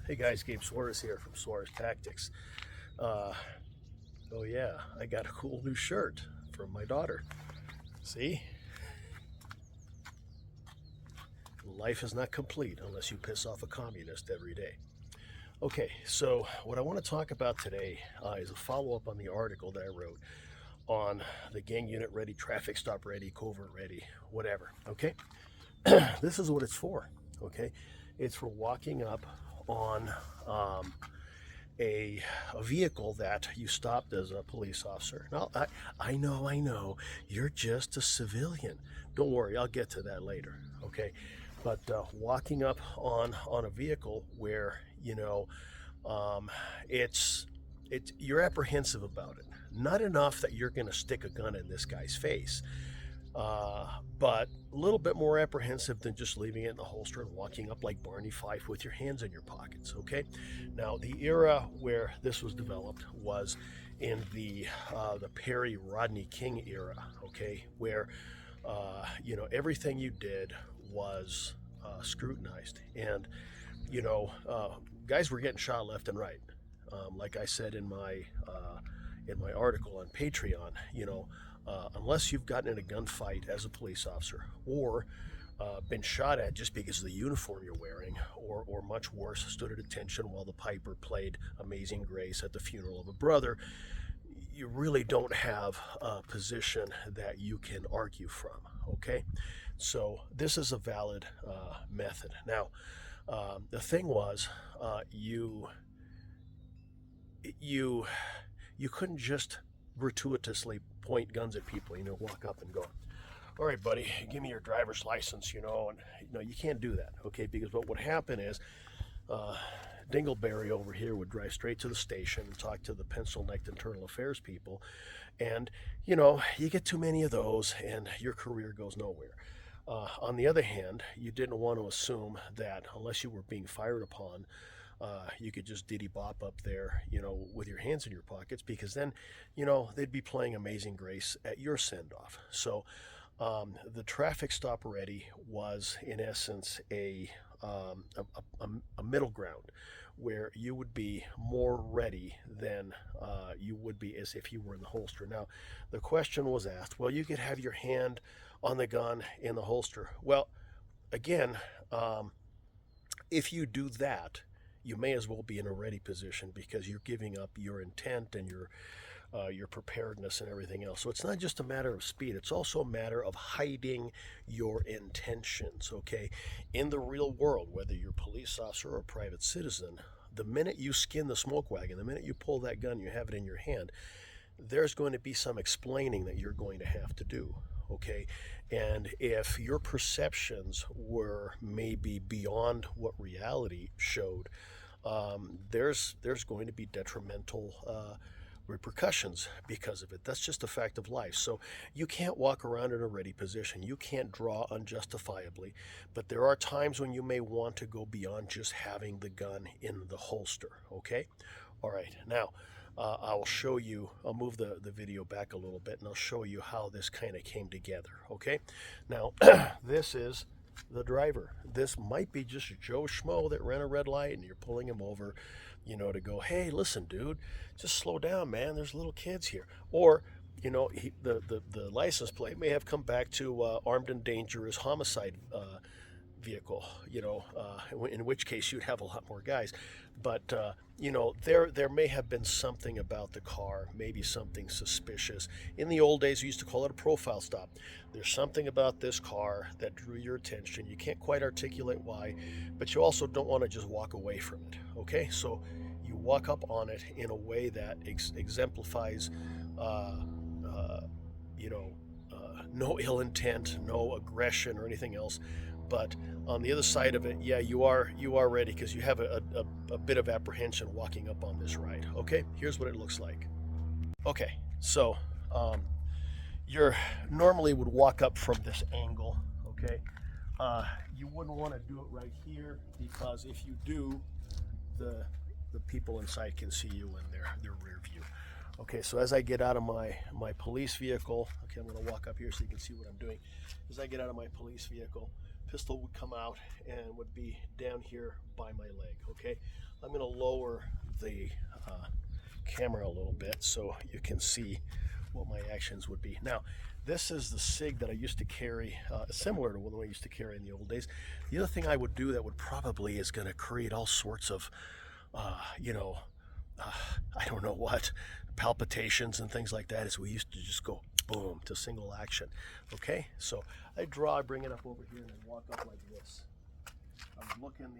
Hey guys, Gabe Suarez here from Suarez Tactics. Oh yeah, I got a cool new shirt from my daughter. See? Life is not complete unless you piss off a communist every day. Okay, so what I want to talk about today is a follow-up on the article that I wrote on the gang unit ready, traffic stop ready, covert ready, whatever, okay? This is what it's for, okay? It's for walking up on a vehicle that you stopped as a police officer. Now, I know, you're just a civilian. Don't worry, I'll get to that later, okay? But walking up on a vehicle where, it's you're apprehensive about it. Not enough that you're going to stick a gun in this guy's face, but a little bit more apprehensive than just leaving it in the holster and walking up like Barney Fife with your hands in your pockets, okay? Now, the era where this was developed was in the Perry Rodney King era, okay, where, everything you did was scrutinized. And, guys were getting shot left and right. Like I said in my article on Patreon, unless you've gotten in a gunfight as a police officer or been shot at just because of the uniform you're wearing, or much worse, stood at attention while the piper played Amazing Grace at the funeral of a brother, you really don't have a position that you can argue from, okay? So this is a valid method. Now, the thing was, you couldn't just gratuitously point guns at people, walk up and go, all right, buddy, give me your driver's license, and you can't do that, okay? Because what would happen is Dingleberry over here would drive straight to the station and talk to the pencil-necked internal affairs people, and you get too many of those and your career goes nowhere. On the other hand, you didn't want to assume that unless you were being fired upon, you could just diddy bop up there, with your hands in your pockets, because then, they'd be playing Amazing Grace at your send-off. So the traffic stop ready was, in essence, a middle ground where you would be more ready than you would be as if you were in the holster. Now, the question was asked, well, you could have your hand on the gun in the holster. Well, again, if you do that, you may as well be in a ready position, because you're giving up your intent and your preparedness and everything else. So it's not just a matter of speed, it's also a matter of hiding your intentions, okay? In the real world, whether you're a police officer or a private citizen, the minute you skin the smoke wagon, the minute you pull that gun, you have it in your hand, there's going to be some explaining that you're going to have to do, okay? And if your perceptions were maybe beyond what reality showed, there's going to be detrimental repercussions because of it. That's just a fact of life. So you can't walk around in a ready position. You can't draw unjustifiably, but there are times when you may want to go beyond just having the gun in the holster, okay? All right, now I'll show you, I'll move the video back a little bit and I'll show you how this kind of came together, okay? Now, this is the driver. This might be just Joe Schmo that ran a red light and you're pulling him over, to go, hey, listen, dude, just slow down, man. There's little kids here. Or, the license plate may have come back to armed and dangerous homicide vehicle, in which case you'd have a lot more guys. But, there may have been something about the car, maybe something suspicious. In the old days, we used to call it a profile stop. There's something about this car that drew your attention. You can't quite articulate why, but you also don't want to just walk away from it, okay? So you walk up on it in a way that exemplifies, no ill intent, no aggression or anything else. But on the other side of it, yeah, you are ready, because you have a bit of apprehension walking up on this ride. Okay, here's what it looks like. Okay, so you normally would walk up from this angle, okay? You wouldn't want to do it right here, because if you do, the people inside can see you in their rear view. Okay, so as I get out of my police vehicle, okay, I'm going to walk up here so you can see what I'm doing. As I get out of my police vehicle, pistol would come out and would be down here by my leg. Okay, I'm going to lower the camera a little bit so you can see what my actions would be. Now, this is the SIG that I used to carry, similar to what I used to carry in the old days. The other thing I would do that would probably is going to create all sorts of, I don't know what, palpitations and things like that, is we used to just go boom to single action. Okay, so I bring it up over here and I walk up like this. I would look in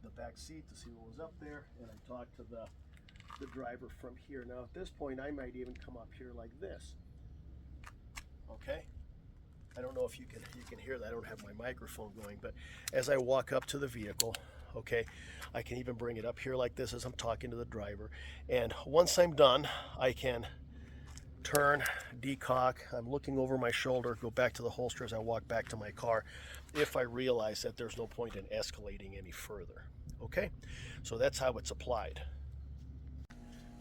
the back seat to see what was up there, and I talk to the driver from here. Now at this point I might even come up here like this. Okay, I don't know if you can hear that. I don't have my microphone going, but as I walk up to the vehicle, okay, I can even bring it up here like this as I'm talking to the driver, and once I'm done I can turn, decock, I'm looking over my shoulder, go back to the holster as I walk back to my car if I realize that there's no point in escalating any further. Okay, so that's how it's applied.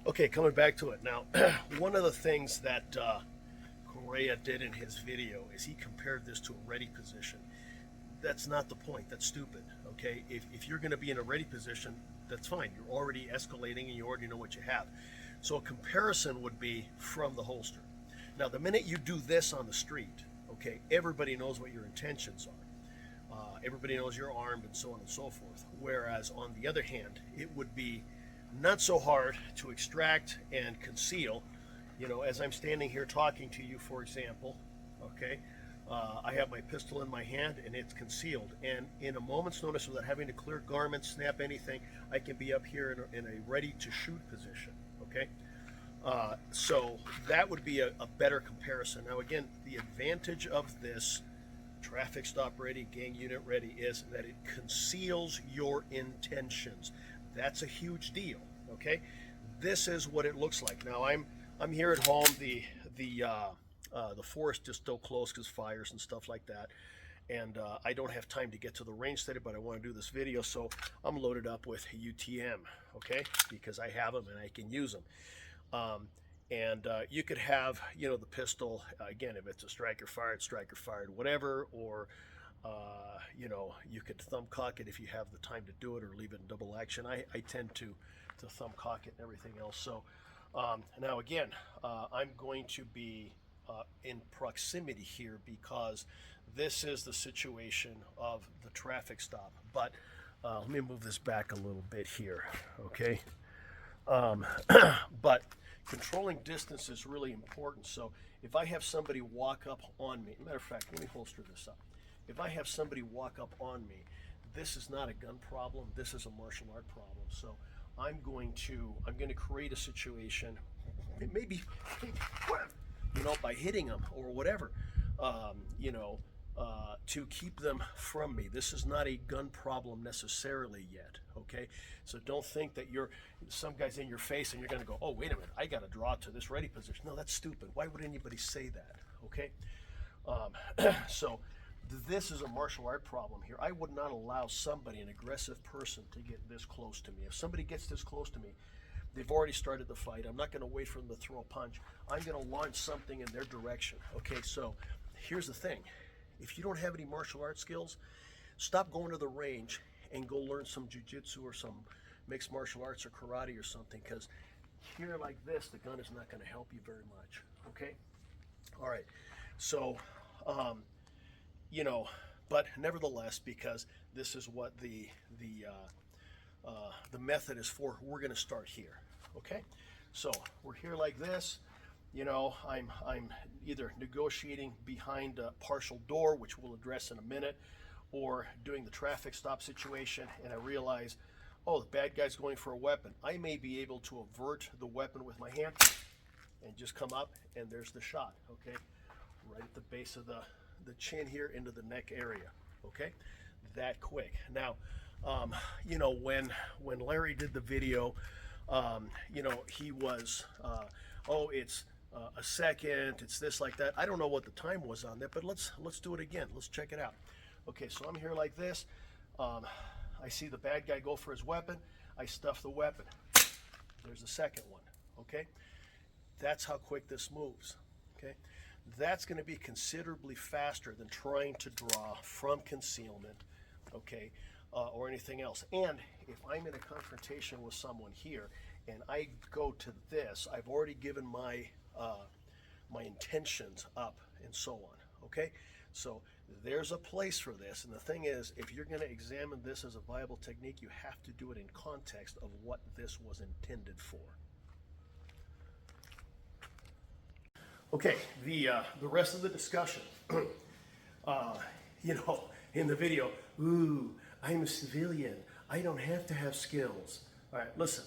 Okay, coming back to it now, one of the things that Correa did in his video is he compared this to a ready position. That's not the point. That's stupid. Okay, if you're going to be in a ready position, that's fine. You're already escalating and you already know what you have. So a comparison would be from the holster. Now, the minute you do this on the street, okay, everybody knows what your intentions are. Everybody knows you're armed and so on and so forth. Whereas on the other hand, it would be not so hard to extract and conceal. You know, as I'm standing here talking to you, for example, okay, I have my pistol in my hand and it's concealed. And in a moment's notice, without having to clear garments, snap anything, I can be up here in a ready to shoot position. Okay, so that would be a better comparison. Now again, the advantage of this traffic stop ready, gang unit ready, is that it conceals your intentions. That's a huge deal. Okay, this is what it looks like. Now I'm here at home. The forest is still closed because fires and stuff like that, and I don't have time to get to the range today, but I want to do this video, so I'm loaded up with UTM, okay, because I have them and I can use them. You could have, you know, the pistol, again, if it's a striker fired, whatever, or you know, you could thumb cock it if you have the time to do it, or leave it in double action. I tend to thumb cock it and everything else. So now again, I'm going to be in proximity here because this is the situation of the traffic stop. But let me move this back a little bit here, okay? But controlling distance is really important. So if I have somebody walk up on me, matter of fact, let me holster this up. If I have somebody walk up on me, this is not a gun problem, this is a martial art problem. So I'm going to create a situation, maybe, you know, by hitting them or whatever, you know, to keep them from me. This is not a gun problem necessarily yet, okay? So don't think that some guy's in your face and you're gonna go, oh, wait a minute, I gotta draw to this ready position. No, that's stupid. Why would anybody say that, okay? So this is a martial art problem here. I would not allow somebody, an aggressive person, to get this close to me. If somebody gets this close to me, they've already started the fight. I'm not going to wait for them to throw a punch. I'm going to launch something in their direction. Okay, so here's the thing. If you don't have any martial arts skills, stop going to the range and go learn some jiu-jitsu or some mixed martial arts or karate or something, because here like this, the gun is not going to help you very much. Okay? All right. So, you know, but nevertheless, because this is what the method is for, we're going to start here. Okay, so we're here like this. You know, I'm either negotiating behind a partial door, which we'll address in a minute, or doing the traffic stop situation, and I realize, oh, the bad guy's going for a weapon. I may be able to avert the weapon with my hand and just come up, and there's the shot. Okay, right at the base of the chin here into the neck area. Okay, that quick. Now, you know, when Larry did the video, you know, he was, oh, it's a second, it's this, like that. I don't know what the time was on that, but let's do it again. Let's check it out. Okay, so I'm here like this. I see the bad guy go for his weapon. I stuff the weapon. There's the second one. Okay, that's how quick this moves. Okay, that's going to be considerably faster than trying to draw from concealment, okay, or anything else. And if I'm in a confrontation with someone here and I go to this, I've already given my my intentions up and so on, okay? So there's a place for this, and the thing is, if you're going to examine this as a viable technique, you have to do it in context of what this was intended for. Okay, the rest of the discussion, you know, in the video, ooh, I'm a civilian, I don't have to have skills. All right, listen,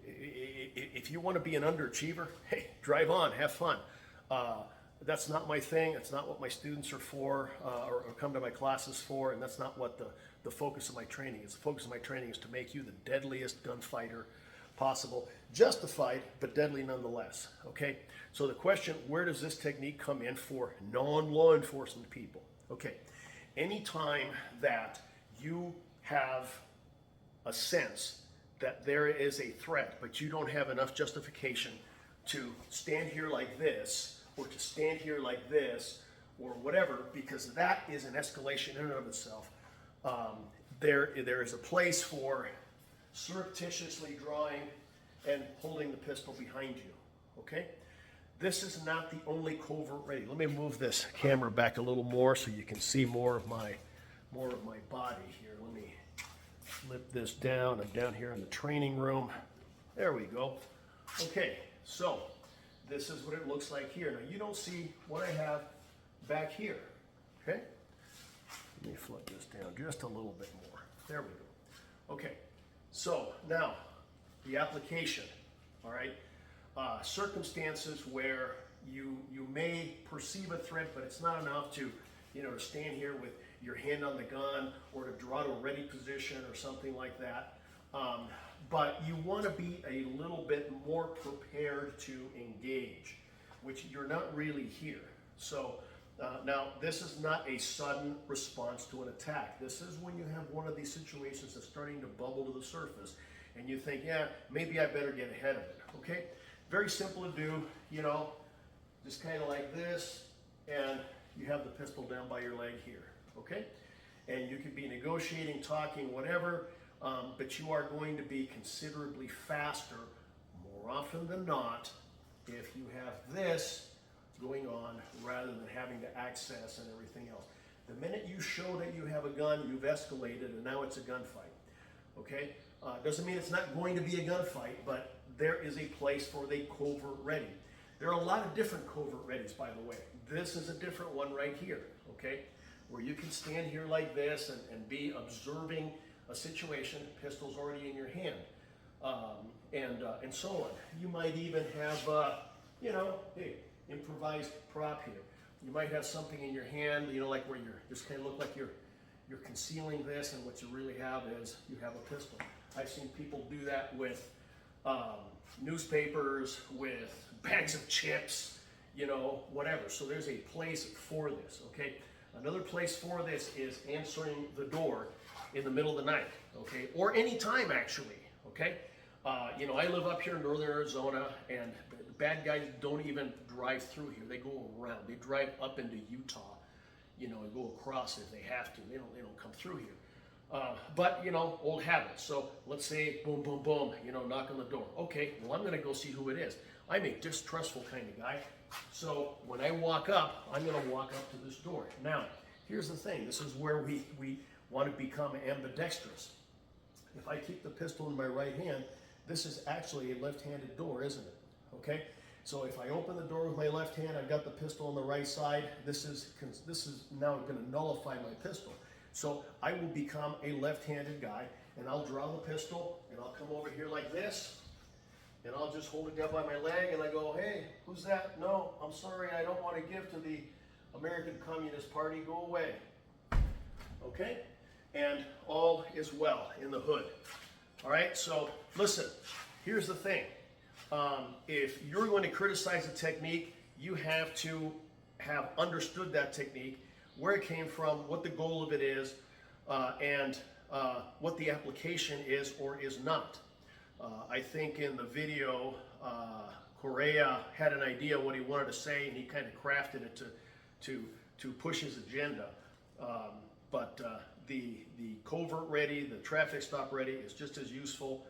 if you want to be an underachiever, hey, drive on, have fun. That's not my thing. That's not what my students are for, or come to my classes for, and that's not what the focus of my training is. The focus of my training is to make you the deadliest gunfighter possible, justified, but deadly nonetheless, okay? So the question, where does this technique come in for non-law enforcement people? Okay, anytime that you have a sense that there is a threat, but you don't have enough justification to stand here like this, or to stand here like this, or whatever, because that is an escalation in and of itself. There is a place for surreptitiously drawing and holding the pistol behind you, okay? This is not the only covert ready. Let me move this camera back a little more so you can see more of my body here. Let me flip this down. I'm down here in the training room. There we go. Okay, so this is what it looks like here. Now you don't see what I have back here, okay? Let me flip this down just a little bit more. There we go. Okay, so now the application, all right? Circumstances where you may perceive a threat, but it's not enough to, you know, to stand here with your hand on the gun or to draw to a ready position or something like that. But you want to be a little bit more prepared to engage, which you're not really here. So now this is not a sudden response to an attack. This is when you have one of these situations that's starting to bubble to the surface and you think, yeah, maybe I better get ahead of it, okay? Very simple to do, you know, just kind of like this, and you have the pistol down by your leg here, okay? And you could be negotiating, talking, whatever, but you are going to be considerably faster, more often than not, if you have this going on rather than having to access and everything else. The minute you show that you have a gun, you've escalated, and now it's a gunfight, okay? Doesn't mean it's not going to be a gunfight, but there is a place for the covert ready. There are a lot of different covert readies, by the way. This is a different one right here, okay? Where you can stand here like this and be observing a situation, pistol's already in your hand, and so on. You might even have, you know, hey, improvised prop here. You might have something in your hand, you know, like where you're just kind of look like you're concealing this, and what you really have is you have a pistol. I've seen people do that with newspapers, with bags of chips, you know, whatever. So there's a place for this, okay? Another place for this is answering the door in the middle of the night, okay? Or any time, actually, okay? You know, I live up here in northern Arizona, and the bad guys don't even drive through here. They go around. They drive up into Utah, you know, and go across if they have to. They don't come through here. But, you know, old habits. So let's say, boom, boom, boom, you know, knock on the door. Okay, well, I'm going to go see who it is. I'm a distrustful kind of guy. So when I walk up, I'm going to walk up to this door. Now, here's the thing. This is where we want to become ambidextrous. If I keep the pistol in my right hand, this is actually a left-handed door, isn't it? Okay? So if I open the door with my left hand, I've got the pistol on the right side. This is now going to nullify my pistol. So I will become a left-handed guy, and I'll draw the pistol, and I'll come over here like this, and I'll just hold it down by my leg, and I go, hey, who's that? No, I'm sorry, I don't want to give to the American Communist Party. Go away. Okay? And all is well in the hood. All right? So listen, here's the thing. If you're going to criticize a technique, you have to have understood that technique, where it came from, what the goal of it is, and what the application is or is not. I think in the video Correa had an idea what he wanted to say, and he kind of crafted it to push his agenda. But the covert ready, the traffic stop ready is just as useful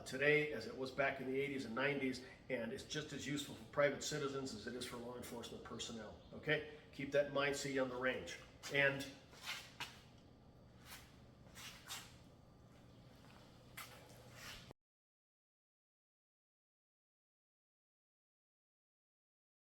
today as it was back in the 80s and 90s, and it's just as useful for private citizens as it is for law enforcement personnel. Okay, keep that in mind. See you on the range. And